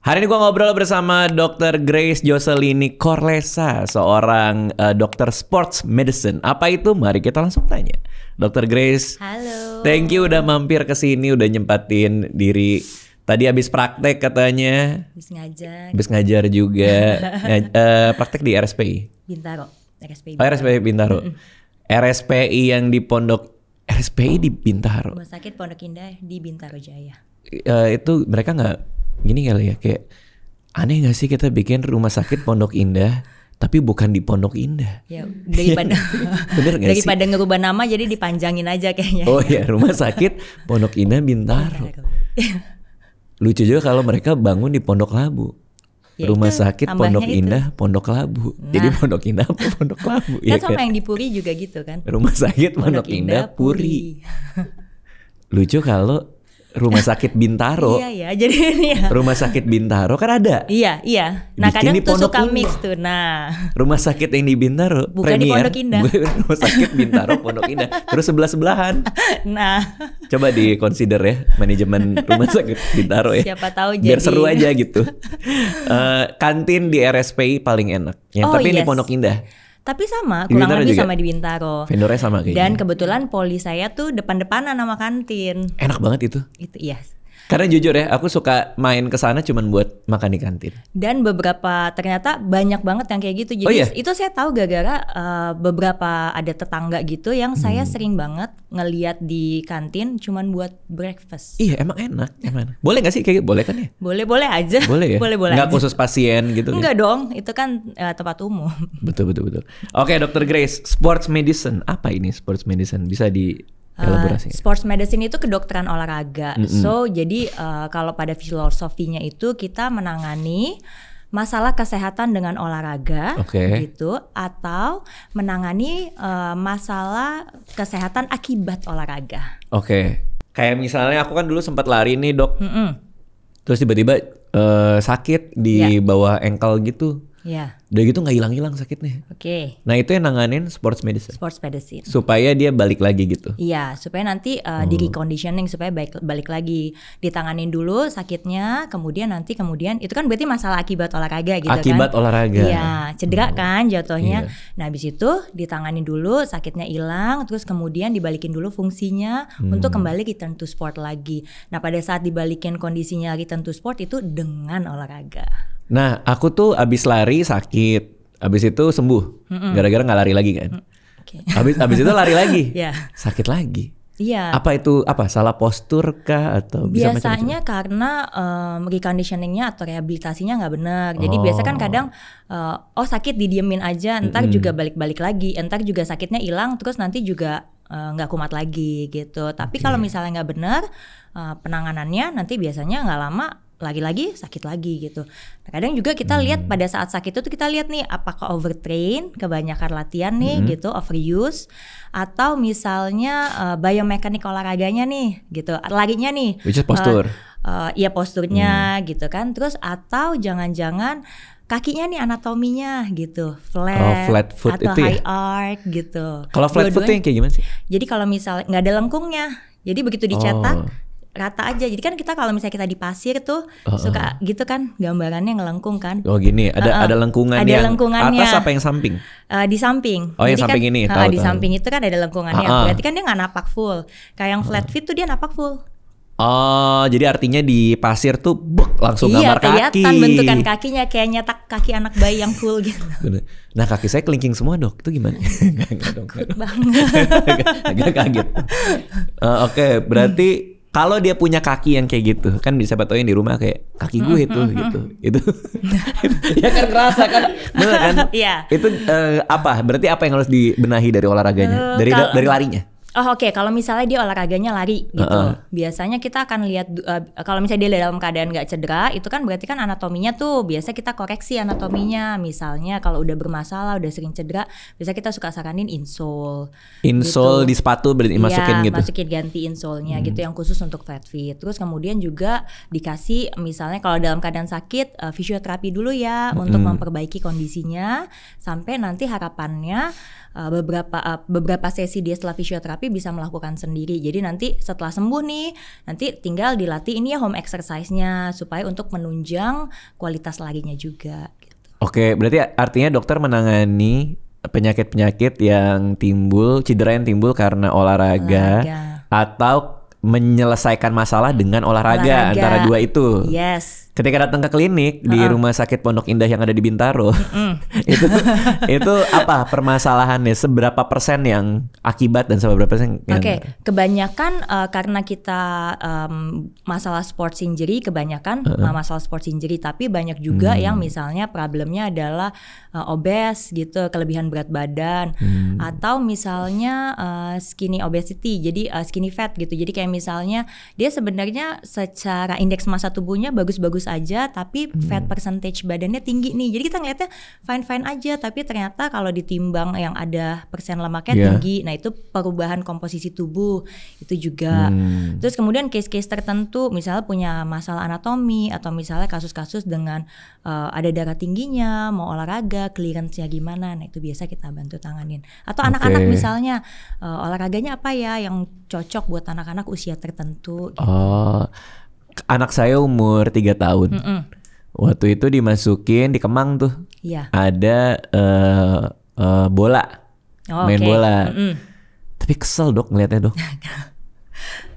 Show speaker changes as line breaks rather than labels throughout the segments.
Hari ini gue ngobrol bersama Dr. Grace Joselini Corlesa, seorang dokter sports medicine. Apa itu? Mari kita langsung tanya. Dr. Grace,
halo.
Thank you udah mampir ke sini, udah nyempatin diri. Tadi habis praktek katanya.
Habis ngajar
juga. Praktek di RSPI.
Bintaro. RSPI.
Oh, RSPI Bintaro. RSPI yang di Pondok RSPI di Bintaro.
Rumah sakit Pondok Indah di Bintaro Jaya.
Itu mereka nggak gini kali ya, kayak aneh gak sih kita bikin rumah sakit Pondok Indah tapi bukan di Pondok Indah?
Ya daripada
bener gak
daripada ngerubah nama jadi dipanjangin aja kayaknya.
Oh iya, rumah sakit Pondok Indah Bintaro. Lucu juga kalau mereka bangun di Pondok Labu. Ya, rumah sakit Pondok Indah Pondok Labu. Nah, jadi Pondok Indah apa Pondok Labu?
Kan sama yang di Puri juga gitu kan.
Rumah sakit Pondok Indah Puri. Lucu kalau rumah sakit Bintaro.
Iya, jadi ini ya.
Rumah sakit Bintaro kan ada.
Iya. Nah,
bikin
kadang tuh suka mix tuh. Nah,
rumah sakit yang di Bintaro
bukan Premier, di Pondok Indah.
Rumah sakit Bintaro Pondok Indah. Terus sebelah-sebelahan.
Nah,
coba di-consider ya manajemen rumah sakit Bintaro ya.
Siapa tahu
biar
jadi
seru aja gitu. Kantin di RSPI paling enak. Tapi di Pondok Indah.
Tapi sama, kurang lebih sama di Bintaro.
Vendornya sama kayaknya.
Dan kebetulan poli saya tuh depan-depanan sama kantin.
Enak banget itu.
Itu iya.
Karena jujur ya, aku suka main ke sana cuman buat makan di kantin.
Dan beberapa ternyata banyak banget yang kayak gitu. Jadi itu saya tahu gara-gara beberapa ada tetangga gitu yang saya sering banget ngeliat di kantin cuman buat breakfast.
Iya, emang enak. Boleh gak sih kayak gitu? Boleh kan ya?
Boleh aja.
Boleh ya?
Boleh
nggak aja. Khusus pasien gitu?
Enggak dong, itu kan tempat umum.
Betul. Oke, Dr. Grace, sports medicine. Apa ini sports medicine? Bisa di
sports medicine itu kedokteran olahraga. So jadi kalau pada filosofinya itu kita menangani masalah kesehatan dengan olahraga, gitu, atau menangani masalah kesehatan akibat olahraga.
Kayak misalnya aku kan dulu sempat lari nih dok, terus tiba-tiba sakit di bawah ankle gitu.
Ya.
Udah gitu nggak hilang-hilang sakitnya. Nah itu yang nanganin sports medicine.
Sports medicine.
Supaya dia balik lagi gitu.
Iya, supaya nanti di reconditioning supaya balik lagi. Ditanganin dulu sakitnya, kemudian itu kan berarti masalah akibat olahraga gitu kan.
Akibat olahraga.
Iya, cedera kan jatuhnya. Nah, habis itu ditanganin dulu sakitnya hilang, terus kemudian dibalikin dulu fungsinya untuk kembali return to sport lagi. Nah, pada saat dibalikin kondisinya return to sport itu dengan olahraga.
Nah, aku tuh abis lari sakit, abis itu sembuh, gara-gara nggak lari lagi kan. Abis itu lari lagi, sakit lagi.
Iya.
Apa itu? Salah postur kah atau bisa
biasanya karena reconditioningnya atau rehabilitasinya nggak benar. Jadi biasa kan kadang sakit didiemin aja, entar juga balik lagi, entar juga sakitnya hilang, terus nanti juga nggak kumat lagi gitu. Tapi kalau misalnya nggak benar penanganannya, nanti biasanya nggak lama lagi-lagi sakit lagi gitu. Kadang juga kita lihat pada saat sakit itu kita lihat nih apakah overtrain, kebanyakan latihan nih gitu, overuse, atau misalnya biomekanik olahraganya nih gitu, larinya nih.
Which is postur.
Iya posturnya gitu kan. Terus atau jangan-jangan kakinya nih anatominya gitu, flat
foot
atau
itu
high arch gitu.
Kalau flat foot itu yang kayak gimana sih?
Jadi kalau misalnya nggak ada lengkungnya, jadi begitu dicetak rata aja. Jadi kan kita kalau misalnya kita di pasir tuh suka gitu kan gambarannya ngelengkung kan.
Oh gini, ada lengkungan yang
lengkungannya.
Atas apa yang samping?
Di samping.
Oh yang
jadi
samping
kan,
ini. Tahu.
Di samping itu kan ada lengkungannya. Berarti kan dia nggak napak full. Kayak yang flat feet tuh dia napak full.
Oh, jadi artinya di pasir tuh langsung gambar kaki.
Iya, kelihatan bentukan kakinya kayak nyetak kaki anak bayi yang full gitu.
Nah, kaki saya kelingking semua dok, itu gimana? Enggak dong. Agak kaget. Oke, berarti kalau dia punya kaki yang kayak gitu, kan bisa tahu yang di rumah kayak kaki gue itu gitu. Itu ya kan kerasa kan. Benar kan?
Iya.
Itu apa? Berarti apa yang harus dibenahi dari olahraganya? Dari larinya?
Oke. Kalau misalnya dia olahraganya lari gitu, biasanya kita akan lihat kalau misalnya dia dalam keadaan nggak cedera, itu kan berarti kan anatominya tuh biasa kita koreksi anatominya. Misalnya kalau udah bermasalah, udah sering cedera, biasa kita suka saranin insole.
Insole gitu. Di sepatu masukin gitu.
Masukin ganti insole-nya gitu yang khusus untuk flat feet. Terus kemudian juga dikasih misalnya kalau dalam keadaan sakit fisioterapi dulu ya untuk memperbaiki kondisinya sampai nanti harapannya beberapa sesi dia setelah fisioterapi bisa melakukan sendiri. Jadi nanti setelah sembuh nih, nanti tinggal dilatih ini ya home exercise-nya supaya untuk menunjang kualitas larinya juga. Gitu.
Oke, berarti artinya dokter menangani penyakit-penyakit yang timbul, cedera yang timbul karena olahraga. Atau menyelesaikan masalah dengan olahraga. Antara dua itu.
Yes.
Ketika datang ke klinik di Rumah Sakit Pondok Indah yang ada di Bintaro, itu apa permasalahannya? Seberapa persen yang akibat dan seberapa persen yang...
Kebanyakan karena kita masalah sports injury, kebanyakan masalah sports injury, tapi banyak juga yang misalnya problemnya adalah obes gitu, kelebihan berat badan, atau misalnya skinny obesity, jadi skinny fat gitu. Jadi kayak misalnya dia sebenarnya secara indeks massa tubuhnya bagus-bagus aja, tapi fat percentage badannya tinggi nih. Jadi kita ngeliatnya fine-fine aja, tapi ternyata kalau ditimbang yang ada persen lemaknya tinggi. Nah itu perubahan komposisi tubuh itu juga. Terus kemudian case-case tertentu, misalnya punya masalah anatomi atau misalnya kasus-kasus dengan ada darah tingginya, mau olahraga, clearance-nya gimana. Nah itu biasa kita bantu tanganin. Atau anak-anak misalnya olahraganya apa ya yang cocok buat anak-anak usia tertentu. Gitu.
Anak saya umur 3 tahun. Waktu itu dimasukin di Kemang tuh. Ada bola. Main bola. Tapi kesel dok ngeliatnya dok.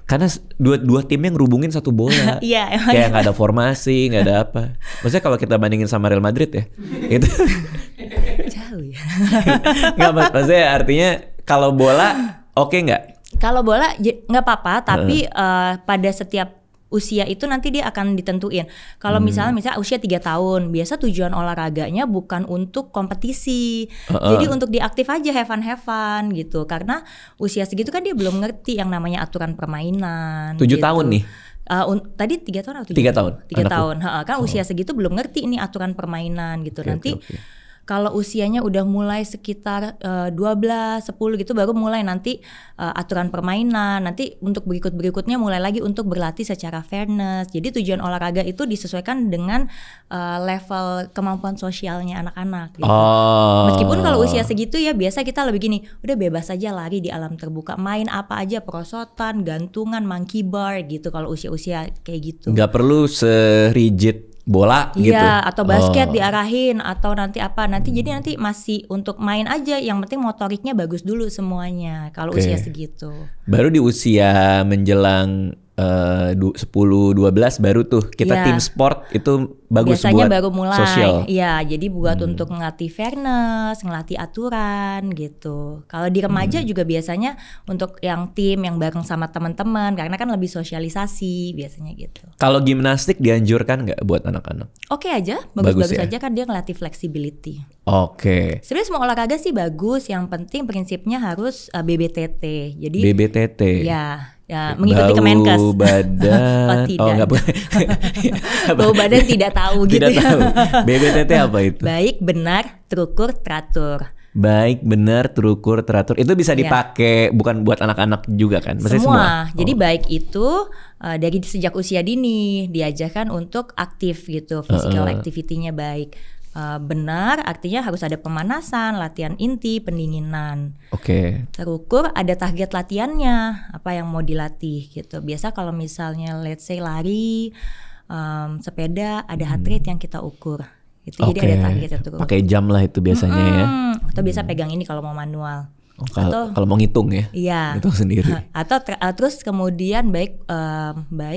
Karena dua timnya ngerubungin satu bola. Kayak gak ada formasi, gak ada apa. Maksudnya kalau kita bandingin sama Real Madrid ya. Itu
jauh ya.
Gak, maksudnya artinya kalau bola oke gak?
Kalau bola nggak apa-apa, tapi pada setiap usia itu nanti dia akan ditentuin. Kalau misalnya usia 3 tahun, biasa tujuan olahraganya bukan untuk kompetisi. Jadi untuk diaktif aja, have fun gitu. Karena usia segitu kan dia belum ngerti yang namanya aturan permainan.
7 tahun nih.
Tadi 3 tahun atau
3 tahun?
3 tahun. Kan usia segitu belum ngerti ini aturan permainan gitu. Nanti kalau usianya udah mulai sekitar 12, 10 gitu baru mulai nanti aturan permainan. Nanti untuk berikutnya mulai lagi untuk berlatih secara fairness. Jadi tujuan olahraga itu disesuaikan dengan level kemampuan sosialnya anak-anak gitu. Meskipun kalau usia segitu ya biasa kita lebih gini, udah bebas aja lari di alam terbuka, main apa aja, perosotan, gantungan, monkey bar gitu kalau usia-usia kayak gitu.
Gak perlu serigid bola gitu.
Iya, atau basket diarahin atau nanti apa. Nanti masih untuk main aja, yang penting motoriknya bagus dulu semuanya kalau usia segitu.
Baru di usia menjelang 10-12 baru tuh kita tim sport itu bagus
biasanya
buat
baru mulai
sosial.
Iya, jadi buat untuk ngelatih fairness, ngelatih aturan gitu. Kalau di remaja juga biasanya untuk yang tim yang bareng sama teman-teman, karena kan lebih sosialisasi biasanya gitu.
Kalau gimnastik dianjurkan nggak buat anak-anak?
Oke aja, bagus-bagus aja kan dia ngelatih flexibility. Sebenarnya semua olahraga sih bagus, yang penting prinsipnya harus BBTT. Jadi BBTT. Ya, mengikuti Kemenkes.
Bau badan.
Tidak. Bau badan tidak tahu gitu.
Tidak tahu. BBTT apa itu?
Baik, benar, terukur, teratur.
Baik, benar, terukur, teratur. Itu bisa dipakai bukan buat anak-anak juga kan? Maksudnya semua.
Jadi baik itu dari sejak usia dini diajarkan untuk aktif gitu, physical activity-nya baik. Benar artinya harus ada pemanasan, latihan inti, pendinginan. Terukur ada target latihannya, apa yang mau dilatih gitu. Biasa kalau misalnya let's say lari, sepeda, ada heart rate yang kita ukur. Itu jadi ada target terukur.
Pakai jam lah itu biasanya ya.
Atau biasa pegang ini kalau mau manual.
Kalau mau ngitung ya, ngitung sendiri.
Atau terus kemudian baik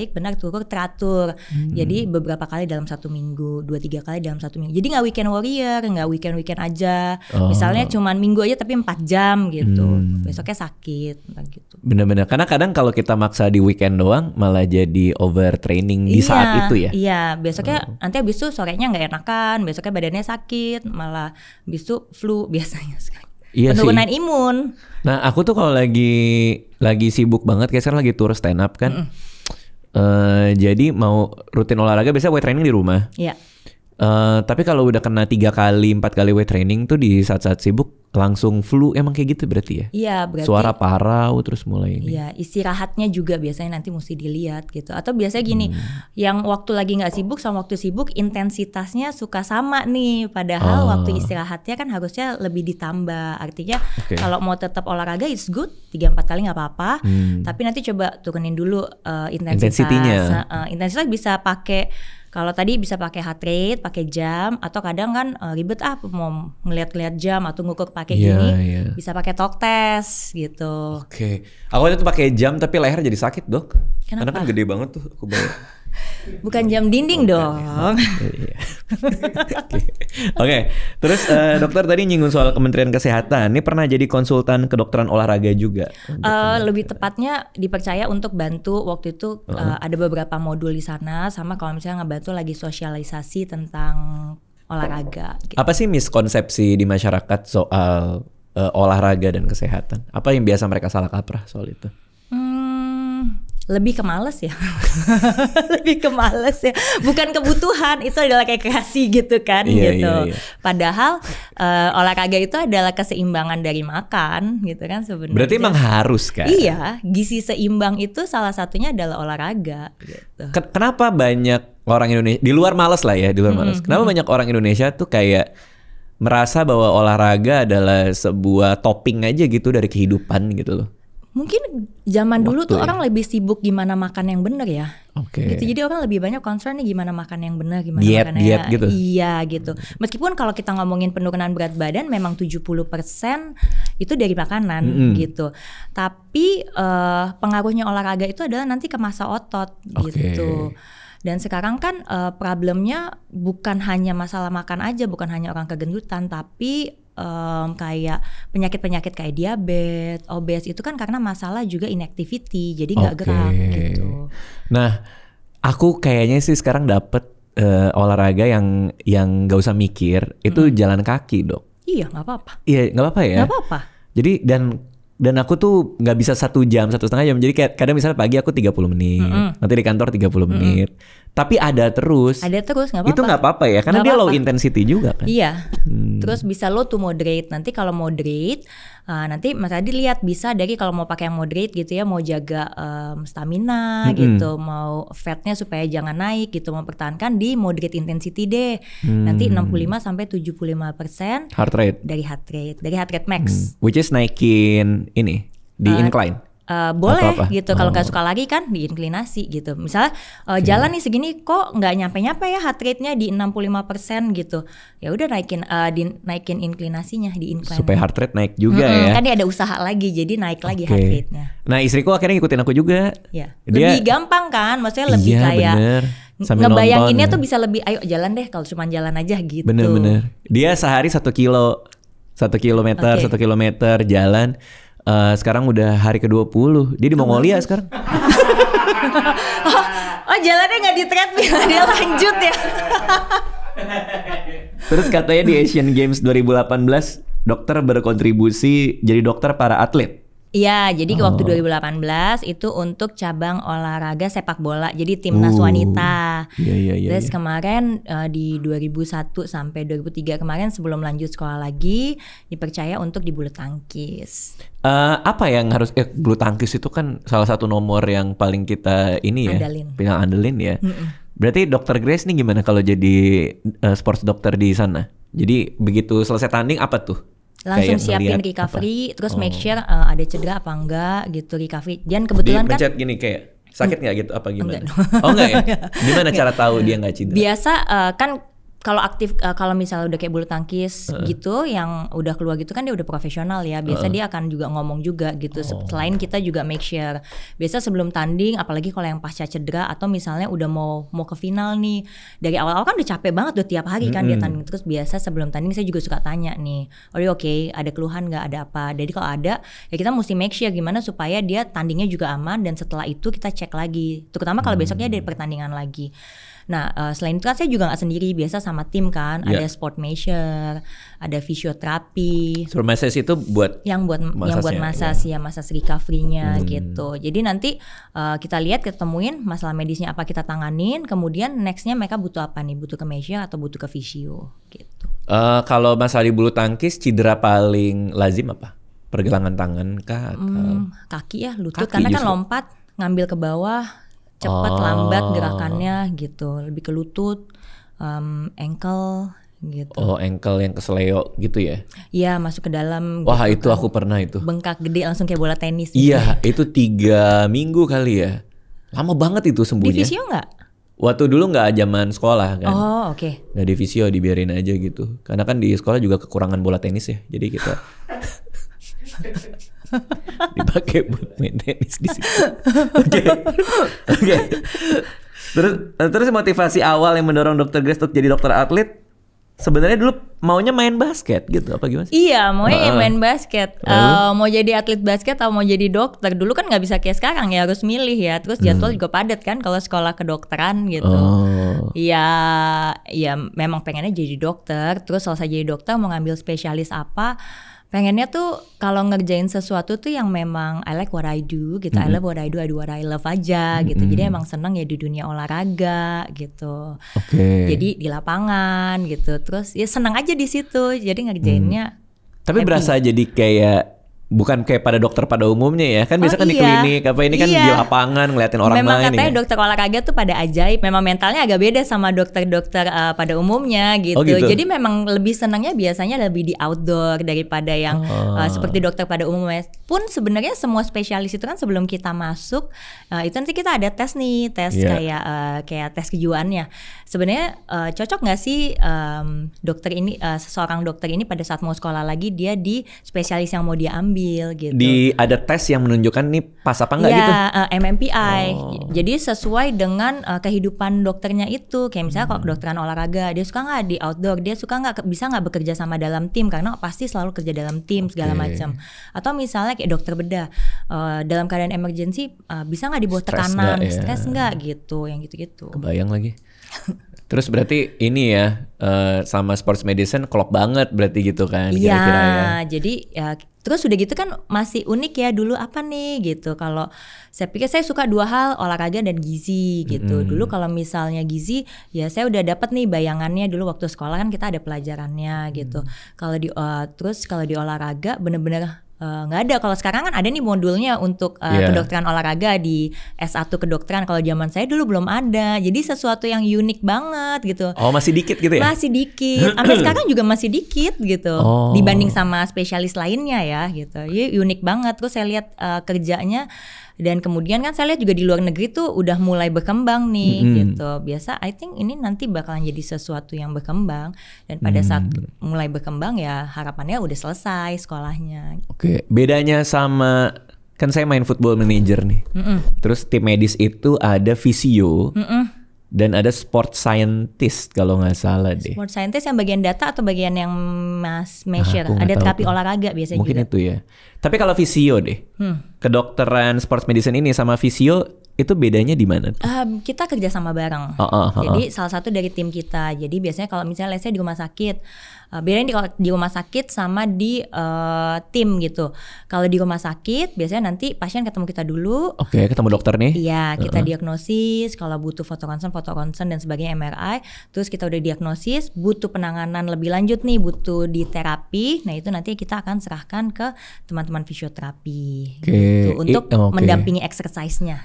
benar terukur teratur. Jadi beberapa kali dalam 1 minggu, 2-3 kali dalam 1 minggu. Jadi nggak weekend warrior, nggak weekend aja. Misalnya cuman minggu aja tapi 4 jam gitu. Besoknya sakit gitu.
Benar-benar. Karena kadang kalau kita maksa di weekend doang malah jadi overtraining di saat itu ya.
Iya, besoknya nanti abis itu sorenya nggak enakan, besoknya badannya sakit, malah abis itu flu biasanya sekali. Penurunan imun.
Nah aku tuh kalau lagi sibuk banget, kayak sekarang lagi tour stand up kan. Jadi mau rutin olahraga biasanya weight training di rumah. Tapi kalau udah kena 3 kali 4 kali weight training tuh di saat-saat sibuk langsung flu, emang kayak gitu berarti ya?
Iya, berarti
suara parau terus mulai ini.
Iya, istirahatnya juga biasanya nanti mesti dilihat gitu. Atau biasanya gini, yang waktu lagi nggak sibuk sama waktu sibuk intensitasnya suka sama nih. Padahal waktu istirahatnya kan harusnya lebih ditambah. Artinya kalau mau tetap olahraga it's good, 3-4 kali nggak apa-apa. Tapi nanti coba turunin dulu intensitas. Intensitas bisa pakai. Kalau tadi bisa pakai heart rate, pakai jam, atau kadang kan ribet mau ngeliat-ngeliat jam atau ngukur pakai gini, bisa pakai talk test gitu.
Oke. Aku waktu itu pakai jam tapi leher jadi sakit, Dok.
Kenapa?
Karena kan gede banget tuh aku bawa.
Bukan jam dinding dong.
Oke. Terus dokter tadi nyinggung soal Kementerian Kesehatan. Ini pernah jadi konsultan kedokteran olahraga juga.
Lebih tepatnya dipercaya untuk bantu waktu itu ada beberapa modul di sana, sama kalau misalnya ngebantu lagi sosialisasi tentang olahraga. Gitu.
Apa sih miskonsepsi di masyarakat soal olahraga dan kesehatan? Apa yang biasa mereka salah kaprah soal itu?
Lebih ke males ya. Lebih ke males ya. Bukan kebutuhan, itu adalah kayak kreasi gitu kan gitu. Iya. Padahal olahraga itu adalah keseimbangan dari makan gitu kan sebenarnya.
Berarti emang harus kan?
Iya, gizi seimbang itu salah satunya adalah olahraga gitu.
Kenapa banyak orang Indonesia, di luar malas lah ya, di luar malas. Kenapa banyak orang Indonesia tuh kayak merasa bahwa olahraga adalah sebuah topping aja gitu dari kehidupan gitu loh?
Mungkin zaman dulu tuh orang lebih sibuk gimana makan yang benar ya. Gitu. Jadi orang lebih banyak concern nih gimana makan yang benar, gimana makan
diet gitu.
Iya gitu. Meskipun kalau kita ngomongin penurunan berat badan memang 70% itu dari makanan gitu. Tapi pengaruhnya olahraga itu adalah nanti ke massa otot gitu. Dan sekarang kan problemnya bukan hanya masalah makan aja, bukan hanya orang kegendutan, tapi kayak penyakit-penyakit kayak diabetes, obes itu kan karena masalah juga inactivity, jadi nggak gerak gitu.
Nah, aku kayaknya sih sekarang dapet olahraga yang nggak usah mikir, itu jalan kaki, Dok.
Iya, nggak apa-apa.
Iya, nggak apa-apa ya.
Nggak apa-apa.
Jadi dan aku tuh nggak bisa 1 jam, 1,5 jam. Jadi kayak kadang misalnya pagi aku 30 menit, nanti di kantor 30 menit. Tapi ada terus.
Ada terus, nggak apa-apa.
Itu nggak apa-apa ya, karena dia low intensity juga kan.
Iya. Terus bisa low to moderate. Nanti kalau moderate, nanti Mas Adi lihat bisa dari kalau mau pakai yang moderate gitu ya, mau jaga stamina gitu, mau fatnya supaya jangan naik gitu, mau pertahankan di moderate intensity deh. Nanti 65-75%
heart rate
dari heart rate max.
Which is naikin ini di incline.
Boleh apa-apa gitu, kalau nggak suka lagi kan di inklinasi gitu. Misalnya jalan nih segini kok nggak nyampe ya heart rate-nya di 65% gitu. Ya udah naikin inklinasinya di incline.
Supaya heart rate naik juga ya.
Kan dia ada usaha lagi, jadi naik lagi heart rate-nya.
Nah istriku akhirnya ngikutin aku juga.
Ya. Lebih gampang kan, maksudnya lebih kayak ngebayanginnya tuh bisa lebih, ayo jalan deh kalau cuma jalan aja gitu.
Bener. Dia sehari 1 kilometer jalan. Sekarang udah hari ke-20. Dia di Mongolia sekarang.
Oh jalannya gak di treadmill, dia lanjut ya.
Terus katanya di Asian Games 2018 dokter berkontribusi jadi dokter para atlet.
Iya, jadi waktu 2018 itu untuk cabang olahraga sepak bola, jadi timnas wanita.
Iya.
Terus kemarin di 2001 sampai 2003 kemarin sebelum lanjut sekolah lagi dipercaya untuk di bulu tangkis.
Apa yang harus bulu tangkis itu kan salah satu nomor yang paling kita ini ya, andelin ya. Berarti Dokter Grace nih gimana kalau jadi sports dokter di sana? Jadi begitu selesai tanding apa tuh?
Langsung siapin recovery, terus make sure ada cedera apa enggak gitu, recovery. Dan kebetulan kan
mencet gini kayak sakit nggak gitu apa gimana? Enggak ya? Gimana cara tahu dia nggak cedera?
Biasa kan kalau aktif, kalau misalnya udah kayak bulu tangkis gitu, yang udah keluar gitu kan dia udah profesional ya. Biasa dia akan juga ngomong juga gitu. Selain kita juga make sure. Biasa sebelum tanding, apalagi kalau yang pasca cedera atau misalnya udah mau ke final nih, dari awal-awal kan udah capek banget udah tiap hari kan dia tanding. Terus biasa sebelum tanding saya juga suka tanya nih, oke, ada keluhan nggak, ada apa? Jadi kalau ada, ya kita mesti make sure gimana supaya dia tandingnya juga aman, dan setelah itu kita cek lagi. Terutama kalau besoknya ada pertandingan lagi. Nah selain itu kan saya juga nggak sendiri, biasa sama tim kan. Ada sport measure, ada fisioterapi.
Sport massage itu buat
yang buat massage ya massage recovery-nya gitu. Jadi nanti kita lihat, ketemuin masalah medisnya apa, kita tanganin. Kemudian nextnya mereka butuh apa nih? Butuh ke measure atau butuh ke fisio gitu.
Kalau masalah di bulu tangkis, cedera paling lazim apa? Pergelangan tangan kah?
Kaki ya, lutut. Karena kan lompat, ngambil ke bawah, cepat lambat gerakannya gitu. Lebih ke lutut, ankle gitu.
Oh, ankle yang keseleo gitu ya?
Iya, masuk ke dalam.
Wah,
gitu
itu
kan.
aku pernah itu.
Bengkak gede langsung kayak bola tenis. Gitu.
Iya, itu 3 minggu kali ya. Lama banget itu sembuhnya.
Di fisio nggak?
Waktu dulu nggak zaman sekolah kan.
Oh, oke.
Nggak di fisio, dibiarin aja gitu. Karena kan di sekolah juga kekurangan bola tenis ya. Jadi kita dipakai buat main tenis di situ. Oke. Terus motivasi awal yang mendorong Dr. Grace untuk jadi dokter atlet, sebenarnya dulu maunya main basket gitu apa gimana sih?
Iya, maunya main basket. Mau jadi atlet basket atau mau jadi dokter. Dulu kan nggak bisa kayak sekarang ya, harus milih ya. Terus jadwal juga padat kan kalau sekolah kedokteran gitu. Iya, memang pengennya jadi dokter. Terus selesai jadi dokter mau ngambil spesialis apa? Pengennya tuh kalau ngerjain sesuatu tuh yang memang I like what I do gitu. I love what I do what I love aja gitu. Jadi emang seneng ya di dunia olahraga gitu. Jadi di lapangan gitu. Terus ya seneng aja di situ. Jadi ngerjainnya.
Tapi happy. Berasa jadi kayak bukan kayak pada dokter pada umumnya ya. Kan biasa kan di klinik apa ini kan di lapangan ngeliatin orang
memang
lain.
Memang katanya dokter olahraga tuh pada ajaib. Memang mentalnya agak beda sama dokter-dokter pada umumnya gitu.
Oh, gitu.
Jadi memang lebih senangnya biasanya lebih di outdoor daripada yang seperti dokter pada umumnya. Pun sebenarnya semua spesialis itu kan sebelum kita masuk itu nanti kita ada tes nih, tes kayak tes kejiwaannya. Sebenarnya cocok nggak sih dokter ini seseorang dokter ini pada saat mau sekolah lagi dia di spesialis yang mau dia ambil gitu.
Ada tes yang menunjukkan nih pas apa enggak gitu?
MMPI. Jadi sesuai dengan kehidupan dokternya itu. Kayak misalnya kalau kedokteran olahraga, dia suka nggak di outdoor, dia suka nggak bisa nggak bekerja sama dalam tim karena pasti selalu kerja dalam tim segala macam. Atau misalnya kayak dokter bedah, dalam keadaan emergency bisa nggak di bawah tekanan, stres nggak gitu, yang gitu-gitu.
Kebayang lagi. Terus berarti ini ya sama sports medicine klop banget berarti gitu kan kira-kira ya.
Jadi ya terus udah gitu kan masih unik ya dulu apa nih gitu. Kalau saya pikir saya suka 2 hal, olahraga dan gizi gitu. Dulu kalau misalnya gizi ya saya udah dapat nih bayangannya dulu waktu sekolah kan kita ada pelajarannya gitu. Kalau terus kalau di olahraga bener-bener nggak ada. Kalau sekarang kan ada nih modulnya untuk kedokteran olahraga di S1 kedokteran. Kalau zaman saya dulu belum ada. Jadi sesuatu yang unik banget gitu.
Oh, masih dikit gitu ya?
Masih dikit. Sampai sekarang juga masih dikit gitu. Dibanding sama spesialis lainnya ya gitu. Jadi unik banget. Terus saya lihat kerjanya. Dan kemudian kan saya lihat juga di luar negeri tuh udah mulai berkembang nih gitu. Biasa I think ini nanti bakalan jadi sesuatu yang berkembang. Dan pada saat mulai berkembang ya harapannya udah selesai sekolahnya.
Oke, bedanya sama kan saya main Football Manager nih. Terus tim medis itu ada fisio dan ada sport scientist kalau nggak salah deh.
Sport scientist yang bagian data atau bagian yang measure? Ada terapi olahraga biasanya
mungkin
juga.
Itu ya. Tapi kalau fisio deh, kedokteran sports medicine ini sama fisio itu bedanya di mana?
Kita kerja sama bareng. Jadi salah satu dari tim kita. Jadi biasanya kalau misalnya saya di rumah sakit, bedain di rumah sakit sama di tim gitu. Kalau di rumah sakit biasanya nanti pasien ketemu kita dulu.
Oke, ketemu dokter nih.
Iya, kita diagnosis. Kalau butuh foto ronsen dan sebagainya MRI. Terus kita udah diagnosis, butuh penanganan lebih lanjut nih, butuh di terapi. Nah itu nanti kita akan serahkan ke teman-teman fisioterapi gitu, untuk mendampingi exercise-nya.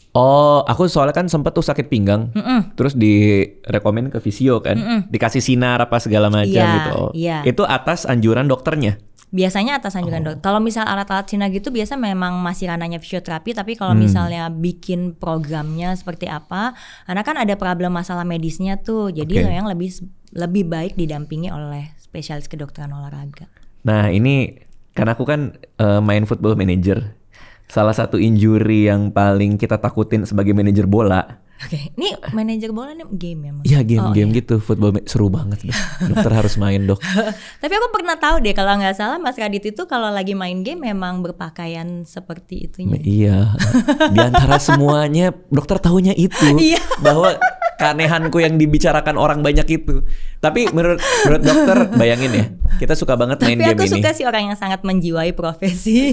Oh, aku soalnya kan sempet tuh sakit pinggang, terus direkomend ke fisio kan, dikasih sinar apa segala macam gitu. Itu atas anjuran dokternya.
Biasanya atas anjuran dokter. Kalau misal alat-alat sinar gitu biasa memang masih ranahnya fisioterapi, tapi kalau misalnya bikin programnya seperti apa, karena kan ada problem masalah medisnya tuh, jadi yang lebih baik didampingi oleh spesialis kedokteran olahraga. Nah
ini karena aku kan main Football Manager. Salah satu injury yang paling kita takutin sebagai manajer bola.
Oke, ini manajer bola nih game ya?
Iya game gitu, football seru banget. Dokter harus main dok.
Tapi aku pernah tahu deh kalau nggak salah Mas Radit itu kalau lagi main game memang berpakaian seperti itunya.
Iya, di antara semuanya dokter tahunya itu bahwa keanehanku yang dibicarakan orang banyak itu. Tapi menurut dokter, bayangin ya, kita suka banget main game ini.
Tapi aku suka sih orang yang sangat menjiwai profesi.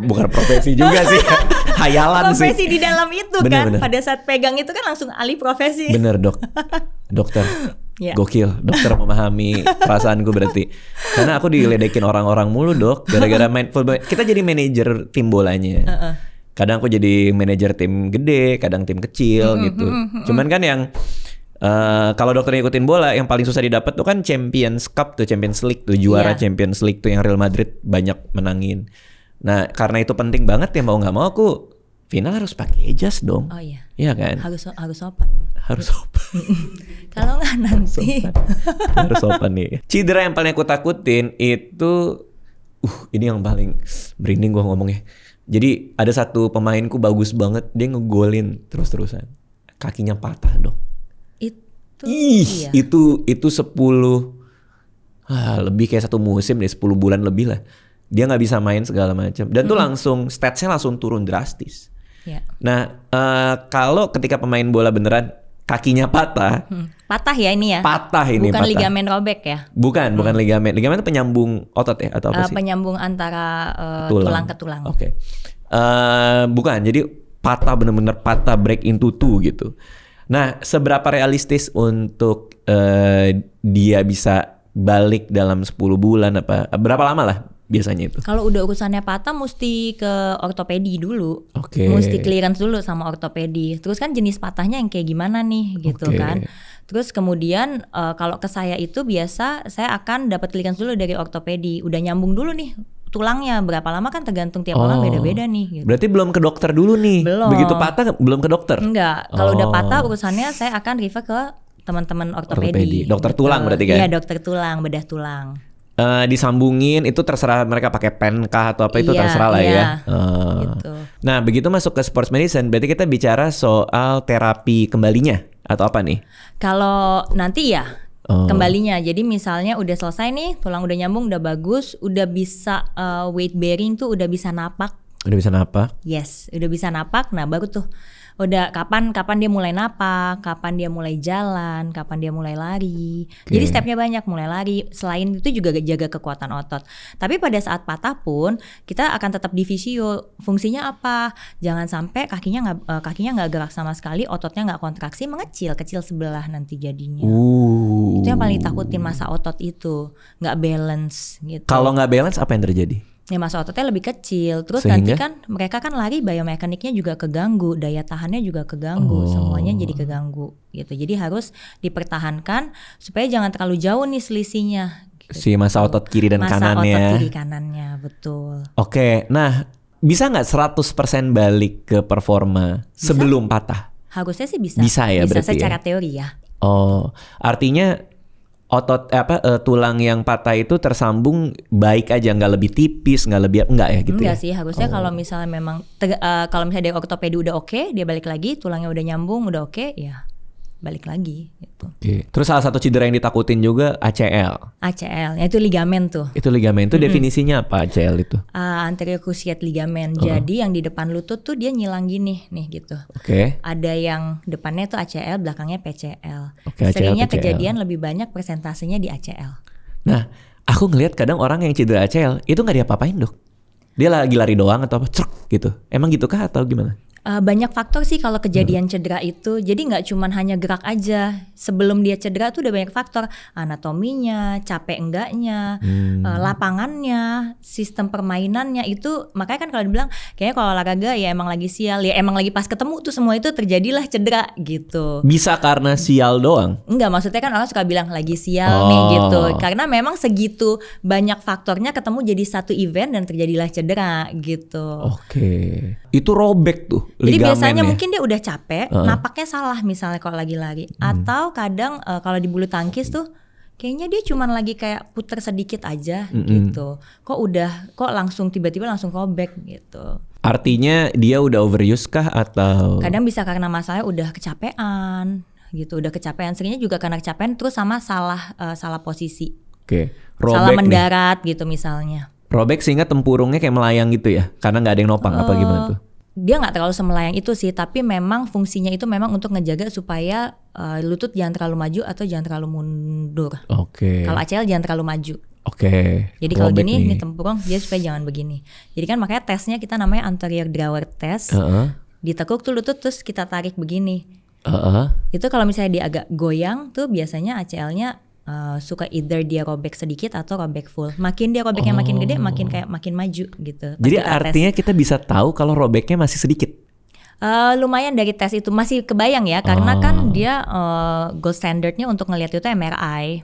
Bukan profesi juga sih, hayalan sih.
Profesi di dalam itu bener. Pada saat pegang itu kan langsung alih profesi.
Bener dokter. Gokil, dokter memahami perasaanku berarti. Karena aku diledekin orang-orang mulu dok, gara-gara main football. Kita jadi manajer tim bolanya. Kadang aku jadi manajer tim gede, kadang tim kecil gitu. Cuman kan yang kalau dokter ngikutin bola, yang paling susah didapat tuh kan Champions Cup tuh, Champions League tuh, juara Champions League tuh yang Real Madrid banyak menangin. Nah karena itu penting banget ya, mau nggak mau aku final harus pakai jas dong.
Oh iya.
Iya kan?
Harus sopan.
Harus sopan.
Kalau nggak nanti.
Harus sopan nih. Cedera yang paling aku takutin itu, ini yang paling merinding gua ngomongnya. Jadi ada satu pemainku bagus banget, dia ngegolin terus-terusan, kakinya patah dong.
Iya.
Itu 10 lebih kayak 1 musim deh, 10 bulan lebih lah. Dia nggak bisa main segala macam, dan tuh langsung statsnya langsung turun drastis.
Yeah.
Nah kalau ketika pemain bola beneran kakinya patah,
patah ya ini ya?
Patah ini.
Bukan
patah.
Ligamen robek ya?
Bukan ligamen. Ligamen itu penyambung otot ya atau apa sih?
Penyambung antara tulang ke tulang.
Oke. Bukan. Jadi patah, bener-bener patah, break into two gitu. Nah, seberapa realistis untuk dia bisa balik dalam 10 bulan apa? Berapa lama lah biasanya itu?
Kalau udah urusannya patah mesti ke ortopedi dulu.
Oke.
Mesti clearance dulu sama ortopedi. Terus kan jenis patahnya yang kayak gimana nih gitu kan. Terus kemudian kalau ke saya itu biasa saya akan dapat clearance dulu dari ortopedi. Udah nyambung dulu nih tulangnya, berapa lama kan tergantung tiap orang beda-beda nih gitu.
Berarti belum ke dokter dulu nih?
Belum.
Begitu patah belum ke dokter?
Enggak, kalau udah patah urusannya saya akan refer ke teman-teman ortopedi.
Dokter tulang berarti kan?
Iya, dokter tulang, bedah tulang.
Disambungin itu terserah mereka pakai pen kah atau apa, itu terserah lah ya. Gitu. Nah begitu masuk ke sports medicine, berarti kita bicara soal terapi kembalinya atau apa nih?
Kalau nanti ya kembalinya, jadi misalnya udah selesai nih, tulang udah nyambung, udah bagus, udah bisa weight bearing tuh, udah bisa napak.
Udah bisa napak?
Yes, udah bisa napak. Nah baru tuh udah kapan dia mulai napak, kapan dia mulai jalan, kapan dia mulai lari. Jadi stepnya banyak, mulai lari. Selain itu juga jaga kekuatan otot. Tapi pada saat patah pun kita akan tetap di fisio. Fungsinya apa? Jangan sampai kakinya nggak gerak sama sekali, ototnya nggak kontraksi, kecil sebelah nanti jadinya. Itu yang paling takutin masa otot itu, nggak balance gitu.
Kalau nggak balance apa yang terjadi?
Ya masa ototnya lebih kecil, terus
sehingga?
Nanti kan mereka kan lari, biomekaniknya juga keganggu, daya tahannya juga keganggu, semuanya jadi keganggu gitu. Jadi harus dipertahankan supaya jangan terlalu jauh nih selisihnya. Gitu.
Si masa otot kiri dan kanannya.
Masa otot kiri kanannya, betul.
Oke, nah bisa nggak 100% balik ke performa sebelum patah?
Harusnya sih bisa.
Bisa ya berarti
secara
ya?
teori ya.
Artinya otot tulang yang patah itu tersambung baik aja, nggak lebih tipis, nggak ya gitu?
Enggak sih, harusnya kalau misalnya memang kalau misalnya dari ortopedi udah oke, dia balik lagi, tulangnya udah nyambung, udah oke, ya balik lagi gitu.
Terus salah satu cedera yang ditakutin juga ACL.
ACL, itu ligamen tuh.
Itu ligamen tuh definisinya apa ACL itu?
Anterior cruciate ligamen. Jadi yang di depan lutut tuh dia nyilang gini nih gitu. Ada yang depannya tuh ACL, belakangnya PCL. Seringnya PCL. Kejadian lebih banyak persentasenya di ACL.
Nah, aku ngelihat kadang orang yang cedera ACL itu nggak diapa-apain dok. Dia lagi lari doang atau apa, cerk gitu. Emang gitu kah atau gimana?
Banyak faktor sih kalau kejadian cedera itu. Jadi nggak cuman hanya gerak aja. Sebelum dia cedera tuh udah banyak faktor. Anatominya, capek enggaknya, lapangannya, sistem permainannya itu. Makanya kan kalau dibilang kayaknya kalau olahraga ya emang lagi sial, ya emang lagi pas ketemu tuh semua itu terjadilah cedera gitu.
Bisa karena sial doang?
Enggak, maksudnya kan orang suka bilang lagi sial nih gitu. Karena memang segitu banyak faktornya ketemu jadi satu event dan terjadilah cedera gitu.
Itu robek tuh.
Jadi biasanya mungkin dia udah capek, napaknya salah misalnya kalau lagi lari. Atau kadang kalau di bulu tangkis tuh kayaknya dia cuman lagi kayak puter sedikit aja gitu. Kok langsung tiba-tiba langsung robek gitu. Artinya
dia udah overuse kah atau?
Kadang bisa karena masalahnya udah kecapean gitu. Udah kecapean, seringnya juga karena kecapean terus sama salah posisi. Salah mendarat nih gitu misalnya.
Robek sehingga tempurungnya kayak melayang gitu ya? Karena gak ada yang nopang apa gimana tuh?
dia nggak terlalu semelayang itu sih, tapi memang fungsinya itu memang untuk ngejaga supaya lutut jangan terlalu maju atau jangan terlalu mundur. Kalau ACL jangan terlalu maju. Jadi kalau gini, ini tempurung, dia supaya jangan begini. Jadi kan makanya tesnya kita namanya anterior drawer test. Ditekuk tuh lutut terus kita tarik begini. Itu kalau misalnya dia agak goyang tuh biasanya ACL-nya suka either dia robek sedikit atau robek full. Makin dia robeknya makin gede, makin maju gitu.
Jadi artinya kita bisa tahu kalau robeknya masih sedikit.
Lumayan dari tes itu masih kebayang ya, karena kan dia gold standardnya untuk ngelihat itu MRI.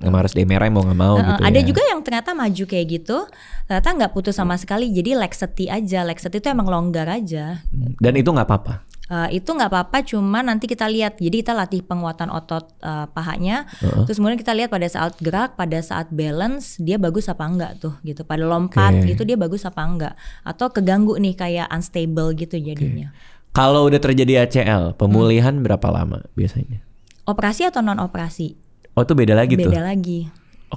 Harus di MRI mau nggak mau gitu.
Ada juga yang ternyata maju kayak gitu, ternyata nggak putus sama sekali. Jadi laxity aja, laxity itu emang longgar aja.
Dan itu nggak apa-apa.
Itu nggak apa-apa, cuma nanti kita lihat. Jadi kita latih penguatan otot pahanya, terus kemudian kita lihat pada saat gerak, pada saat balance dia bagus apa enggak tuh gitu. Pada lompat gitu dia bagus apa enggak, atau keganggu nih kayak unstable gitu jadinya.
Kalau udah terjadi ACL, pemulihan berapa lama biasanya?
Operasi atau non operasi?
Oh itu beda lagi tuh?
Beda lagi.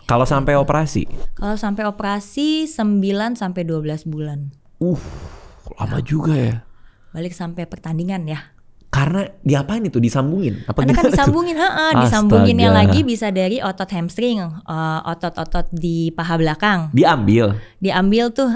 Kalau sampai operasi?
Kalau sampai operasi 9 sampai 12 bulan.
Lama juga ya.
Balik sampai pertandingan ya.
Karena diapain itu? Disambungin?
Karena kan disambungin, disambunginnya lagi bisa dari otot hamstring, otot-otot di paha belakang. Diambil tuh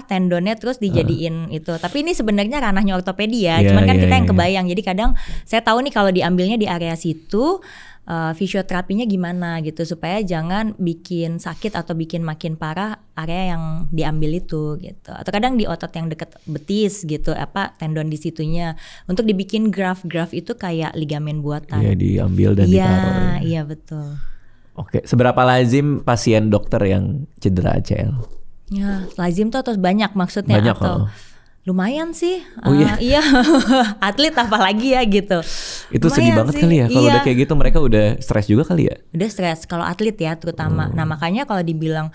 tendonnya terus dijadiin itu. Tapi ini sebenarnya ranahnya ortopedi ya. Cuman kan kita yang kebayang. Jadi kadang saya tahu nih kalau diambilnya di area situ, fisioterapinya gimana gitu supaya jangan bikin sakit atau bikin makin parah area yang diambil itu gitu. Atau kadang di otot yang deket betis gitu, tendon di situnya untuk dibikin graft itu kayak ligamen buatan.
Iya, diambil dan ditaruh.
Iya betul.
Seberapa lazim pasien dokter yang cedera ACL?
Ya, lazim tuh atau banyak maksudnya?
Banyak,
atau lumayan sih.
Iya.
Atlet apalagi ya gitu.
Itu sedih banget kali ya kalau udah kayak gitu, mereka udah stres juga kali ya.
Udah stres kalau atlet ya terutama. Nah makanya kalau dibilang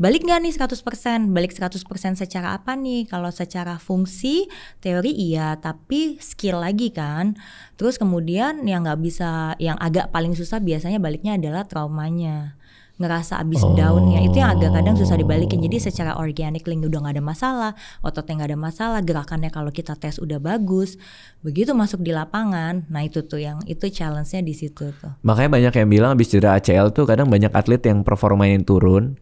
balik gak nih 100%? Balik 100% secara apa nih? Kalau secara fungsi teori iya, tapi skill lagi kan. Terus kemudian yang gak bisa, yang agak paling susah biasanya baliknya adalah traumanya. Ngerasa abis downnya itu yang agak kadang susah dibalikin. Jadi secara organic link udah gak ada masalah, ototnya gak ada masalah, gerakannya kalau kita tes udah bagus, begitu masuk di lapangan, nah itu tuh yang itu challenge-nya di situ tuh.
Makanya banyak yang bilang abis cedera ACL tuh kadang banyak atlet yang performanya turun.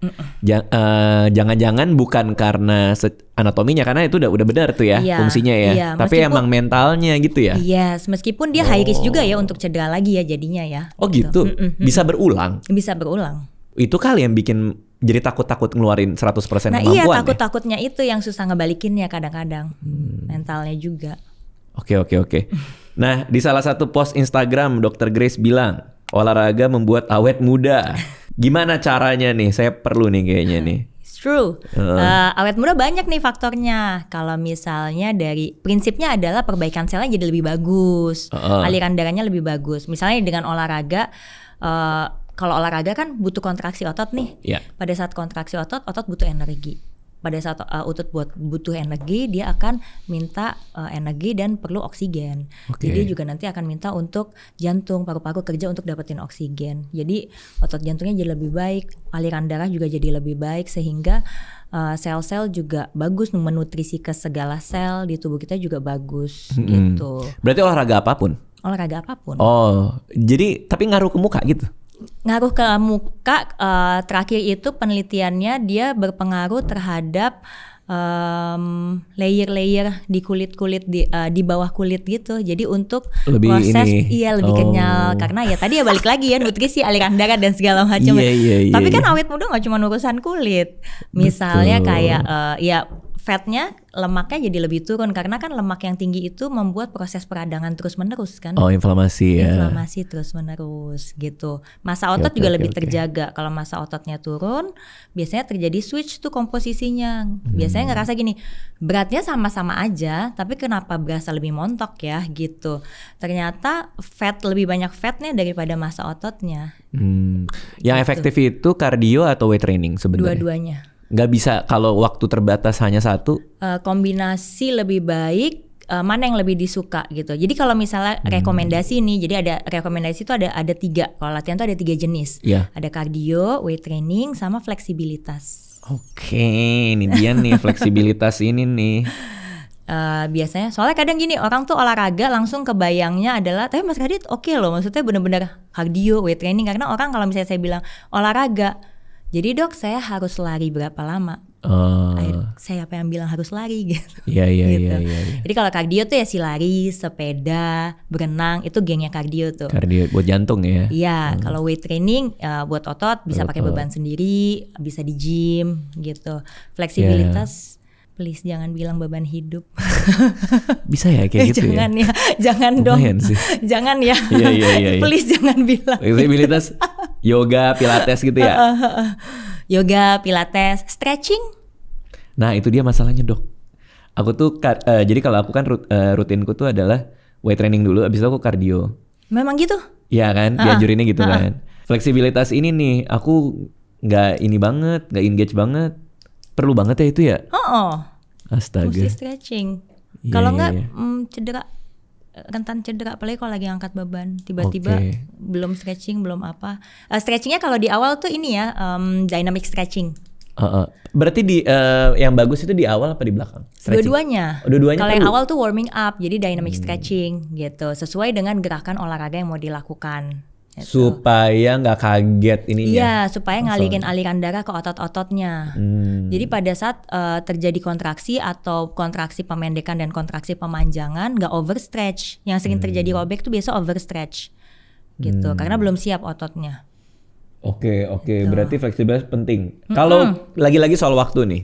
Jangan-jangan bukan karena anatominya, karena itu udah benar tuh ya fungsinya ya. Tapi emang mentalnya gitu ya.
Yes, meskipun dia high risk juga ya untuk cedera lagi ya jadinya ya.
Oh gitu. Bisa berulang.
Bisa berulang.
Itu kali yang bikin jadi takut-takut ngeluarin 100% kemampuan.
Nah iya, takut-takutnya itu yang susah ngebalikinnya kadang-kadang. Mentalnya juga. Oke.
Nah, di salah satu post Instagram Dr. Grace bilang, olahraga membuat awet muda. Gimana caranya nih? Saya perlu nih kayaknya nih.
It's true. Awet muda banyak nih faktornya. Kalau misalnya dari prinsipnya adalah perbaikan selnya jadi lebih bagus. Aliran darahnya lebih bagus. Misalnya dengan olahraga, kalau olahraga kan butuh kontraksi otot nih. Pada saat kontraksi otot butuh energi. Pada saat otot butuh energi, dia akan minta energi dan perlu oksigen. Jadi juga nanti akan minta untuk jantung, paru-paru kerja untuk dapetin oksigen. Jadi otot jantungnya jadi lebih baik, aliran darah juga jadi lebih baik, sehingga sel-sel juga bagus, menutrisi ke segala sel di tubuh kita juga bagus gitu.
Berarti olahraga apapun?
Olahraga apapun.
Jadi tapi ngaruh ke muka gitu?
Ngaruh ke muka, terakhir itu penelitiannya dia berpengaruh terhadap layer-layer di kulit-kulit di bawah kulit gitu. Jadi untuk
lebih
proses lebih
Oh.
kenyal, karena ya tadi ya balik lagi ya nutrisi, aliran darah dan segala macam. Tapi kan awet muda nggak cuma urusan kulit. Misalnya kayak fatnya, lemaknya jadi lebih turun karena kan lemak yang tinggi itu membuat proses peradangan terus menerus kan.
Oh, inflamasi ya.
Inflamasi terus menerus gitu. Massa otot juga lebih terjaga. Kalau massa ototnya turun, biasanya terjadi switch tuh komposisinya. Biasanya ngerasa gini, beratnya sama-sama aja, tapi kenapa berasa lebih montok ya gitu. Ternyata lebih banyak fatnya daripada massa ototnya.
Yang efektif itu kardio atau weight training sebenarnya?
Dua-duanya.
Nggak bisa kalau waktu terbatas hanya satu?
Kombinasi lebih baik, mana yang lebih disuka gitu. Jadi kalau misalnya rekomendasi nih, jadi ada rekomendasi itu ada 3. Kalau latihan tuh ada 3 jenis. Ada kardio, weight training, sama fleksibilitas.
Oke, ini dia nih fleksibilitas ini nih.
biasanya soalnya kadang gini orang tuh olahraga langsung kebayangnya adalah tapi Mas Radit oke loh, maksudnya benar-benar cardio, weight training. Karena orang kalau misalnya saya bilang olahraga, jadi dok saya harus lari berapa lama? Saya apa yang bilang harus lari gitu.
Iya.
Jadi kalau kardio tuh ya si lari, sepeda, berenang itu gengnya kardio tuh.
Kardio buat jantung ya.
Iya, kalau weight training buat otot bisa pakai beban sendiri, bisa di gym gitu. Fleksibilitas please jangan bilang beban hidup.
Bisa ya kayak gitu
jangan
ya?
Jangan dong.
Sih.
Jangan ya.
Iya.
Please jangan bilang.
Fleksibilitas, yoga, pilates gitu ya?
Yoga, pilates, stretching.
Nah itu dia masalahnya dok. Aku tuh, jadi kalau aku kan rutinku tuh adalah weight training dulu, abis itu aku cardio.
Memang gitu?
Iya kan, dianjurinnya gitu kan. Fleksibilitas ini nih, aku nggak ini banget, nggak engage banget. Perlu banget ya itu ya? Astaga.
Mesti stretching. Kalau nggak cedera, rentan cedera. Apalagi kalau lagi angkat beban, tiba-tiba belum stretching, belum apa. Stretchingnya kalau di awal tuh ini ya, dynamic stretching.
Berarti yang bagus itu di awal apa di belakang?
Dua-duanya.
Dua-duanya.
Kalau yang awal tuh warming up, jadi dynamic stretching gitu, sesuai dengan gerakan olahraga yang mau dilakukan. Gitu.
Supaya nggak kaget ininya.
Iya, supaya ngalirin aliran darah ke otot-ototnya. Jadi pada saat terjadi kontraksi atau kontraksi pemendekan dan kontraksi pemanjangan, nggak overstretch. Yang sering terjadi robek tuh biasa overstretch, gitu, karena belum siap ototnya.
Oke. Berarti fleksibilitas penting. Kalau lagi-lagi soal waktu nih,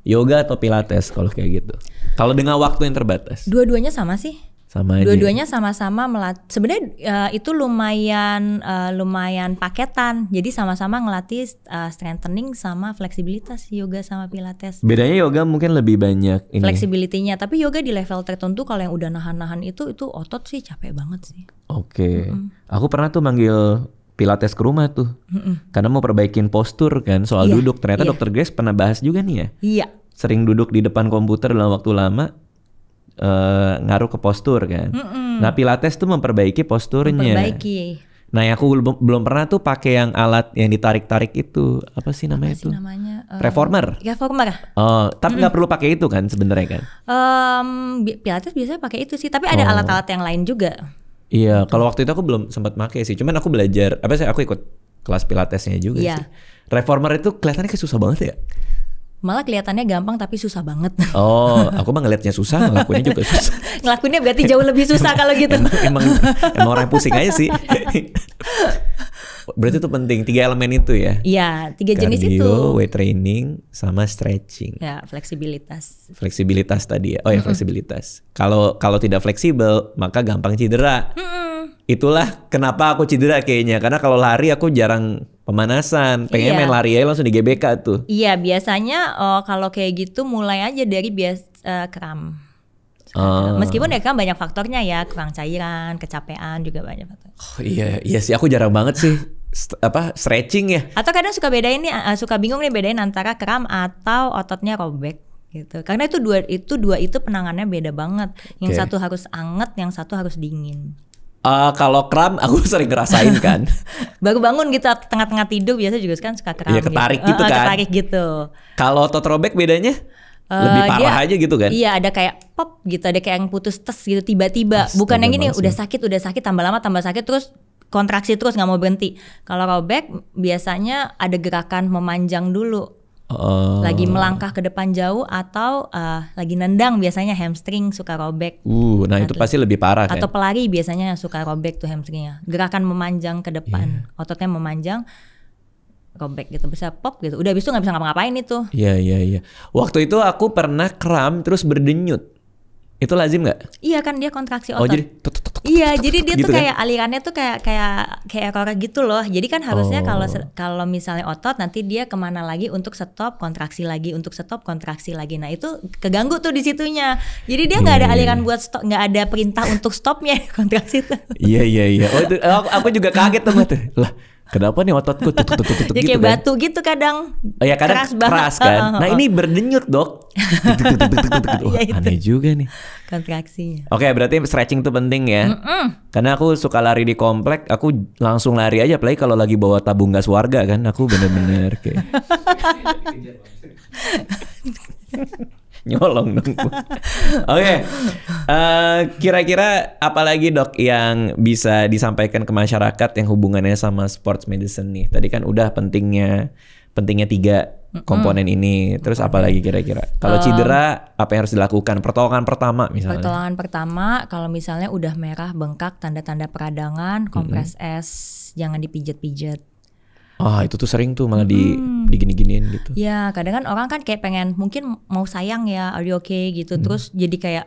yoga atau pilates kalau kayak gitu. Kalau dengan waktu yang terbatas.
Dua-duanya sama sih.
Sama aja.
Dua-duanya sama-sama sebenarnya itu lumayan paketan. Jadi sama-sama ngelatih strengthening sama fleksibilitas, yoga sama pilates.
Bedanya yoga mungkin lebih banyak ini.
Fleksibilitinya, tapi yoga di level tertentu kalau yang udah nahan-nahan itu otot sih capek banget sih.
Oke. Aku pernah tuh manggil pilates ke rumah tuh. Karena mau perbaikin postur kan soal duduk. Ternyata Dr. Grace pernah bahas juga nih ya.
Iya.
Sering duduk di depan komputer dalam waktu lama. Ngaruh ke postur kan. Nah pilates tuh memperbaiki posturnya. Nah yang aku belum pernah tuh pakai yang alat yang ditarik-tarik itu apa sih namanya itu? Reformer. Tapi nggak perlu pakai itu kan sebenarnya kan?
Pilates biasanya pakai itu sih. Tapi ada alat-alat yang lain juga.
Iya. Kalau waktu itu aku belum sempat pakai sih. Cuman aku belajar aku ikut kelas pilatesnya juga sih. Reformer itu kelihatannya kayak susah banget ya.
Malah kelihatannya gampang tapi susah banget.
Aku mah ngeliatnya susah, ngelakuinnya juga susah.
Ngelakuinnya berarti jauh lebih susah kalau gitu.
Emang orang pusing aja sih. Berarti itu penting 3 elemen itu ya.
Iya, 3 jenis itu.
Cardio, weight training, sama stretching.
Ya, fleksibilitas.
Fleksibilitas tadi ya. Fleksibilitas. Kalau tidak fleksibel, maka gampang cedera. Itulah kenapa aku cedera kayaknya. Karena kalau lari aku jarang pemanasan. Pengen main lari aja langsung di GBK tuh. Iya,
biasanya kalau kayak gitu mulai aja dari kram. Meskipun ya kan banyak faktornya ya, kurang cairan, kecapean juga banyak faktor.
Iya sih, aku jarang banget sih stretching ya.
Atau kadang suka bedain nih, suka bingung nih bedain antara kram atau ototnya robek gitu. Karena itu dua itu penanganannya beda banget. Yang satu harus anget, yang satu harus dingin.
Kalau kram aku sering ngerasain kan.
Baru bangun gitu tengah-tengah tidur biasa juga kan suka kram.
Iya ketarik gitu kan.
Ketarik gitu.
Kalau otot robek bedanya? Lebih parah aja gitu kan?
Iya, ada kayak pop gitu, ada kayak yang putus tes gitu tiba-tiba. Bukan yang ini udah sakit tambah lama tambah sakit terus kontraksi terus nggak mau berhenti. Kalau robek biasanya ada gerakan memanjang dulu. Lagi melangkah ke depan jauh atau lagi nendang biasanya hamstring suka robek.
Nah itu pasti lebih parah kan?
Atau pelari biasanya suka robek tuh hamstringnya. Gerakan memanjang ke depan, ototnya memanjang, robek gitu, bisa pop gitu. Udah habis itu nggak bisa ngapa-ngapain itu.
Iya. Waktu itu aku pernah kram terus berdenyut. Itu lazim nggak?
Iya kan dia kontraksi otot.
Jadi
iya, jadi dia
gitu
tuh
kan?
kayak alirannya tuh kayak error gitu loh. Jadi kan harusnya kalau misalnya otot nanti dia kemana lagi untuk stop kontraksi lagi, untuk stop kontraksi lagi. Nah itu keganggu tuh di situnya. Jadi dia nggak ada aliran buat stop, nggak ada perintah untuk stopnya kontraksi tuh.
Iya. Itu aku juga kaget tuh lah. Kenapa nih ototku tutup
ya,
gitu
kayak
kan?
batu gitu kadang.
Ya kadang keras kan. Nah ini berdenyut dok. Aneh juga nih
kontraksinya.
Oke, berarti stretching itu penting ya. Karena aku suka lari di komplek, aku langsung lari aja. Apalagi kalau lagi bawa tabung gas warga kan, aku bener-bener kayak Nyolong dong. Oke. Kira-kira apalagi dok yang bisa disampaikan ke masyarakat yang hubungannya sama sports medicine nih? Tadi kan udah pentingnya 3 komponen ini. Terus apalagi kira-kira? Kalau cedera apa yang harus dilakukan? Pertolongan pertama misalnya.
Pertolongan pertama kalau misalnya udah merah, bengkak, tanda-tanda peradangan, kompres es, jangan dipijat-pijat.
Itu tuh sering tuh malah digini-giniin gitu.
Ya kadang kan orang kan kayak pengen mungkin mau sayang ya, are you okay gitu. Terus jadi kayak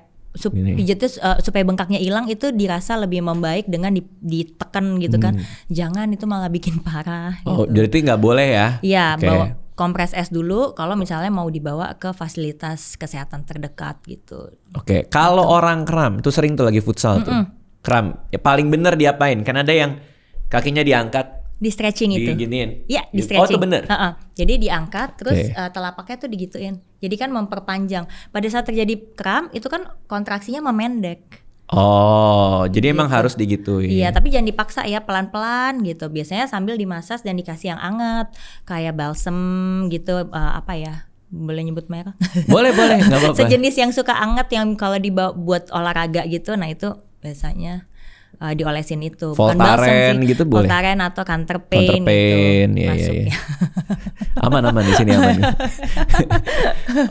pijatnya supaya bengkaknya hilang itu dirasa lebih membaik dengan ditekan gitu kan. Jangan, itu malah bikin parah gitu.
Berarti nggak boleh ya?
Iya, bawa kompres es dulu kalau misalnya mau dibawa ke fasilitas kesehatan terdekat gitu.
Oke, kalau orang kram tuh sering tuh lagi futsal tuh. Kram, ya paling bener diapain? Kan ada yang kakinya diangkat,
di stretching itu.
Diginiin.
Iya, di stretching.
Itu bener.
Jadi diangkat terus telapaknya tuh digituin. Jadi kan memperpanjang. Pada saat terjadi kram itu kan kontraksinya memendek.
Jadi emang harus digituin.
Iya, tapi jangan dipaksa ya, pelan-pelan gitu. Biasanya sambil dimasas dan dikasih yang anget, kayak balsem gitu, apa ya? Boleh nyebut merek?
Boleh, nggak apa-apa.
Sejenis yang suka anget yang kalau buat olahraga gitu, nah itu biasanya diolesin itu.
Voltaren gitu boleh.
Voltaren atau Counterpain gitu.
Iya,
masuk
iya.
ya.
Aman di sini aman.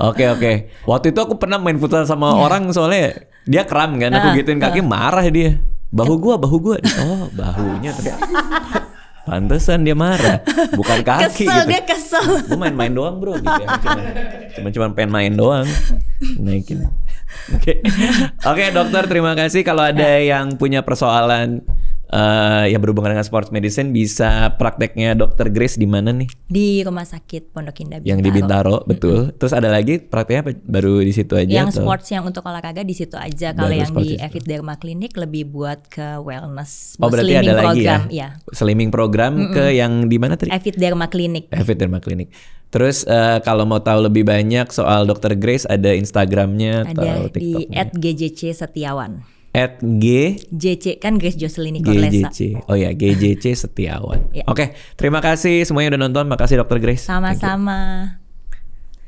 Oke. Waktu itu aku pernah main futsal sama orang soalnya dia kram kan, aku gituin kaki marah dia. Bahu gua. Oh, bahunya tapi. Pantesan dia marah, bukan kaki
kesel,
gitu.
Dia kesel.
Gue main bro gitu ya. Cuma pengen main doang. Naikin. Oke, dokter, terima kasih. Kalau ada yang punya persoalan yang berhubungan dengan sports medicine, bisa prakteknya Dr. Grace di mana nih?
Di Rumah Sakit Pondok Indah Bintaro.
Yang di Bintaro, betul. Terus ada lagi prakteknya apa? Baru di situ aja?
Yang sports yang untuk olahraga di situ aja. Kalau yang di Evit Dharma Clinic lebih buat ke wellness.
Berarti ada lagi
program,
ya? Slimming program ke yang di mana tadi?
Evit Dharma Clinic.
Evit Dharma Clinic. Terus kalau mau tahu lebih banyak soal Dr. Grace, ada Instagramnya atau TikToknya?
Ada di @GJC_Setiawan.
@GJC
kan Grace Jocelyn Nicolesa.
Oh ya, GJC Setiawan. Oke, terima kasih semuanya udah nonton. Makasih Dr. Grace.
Sama-sama.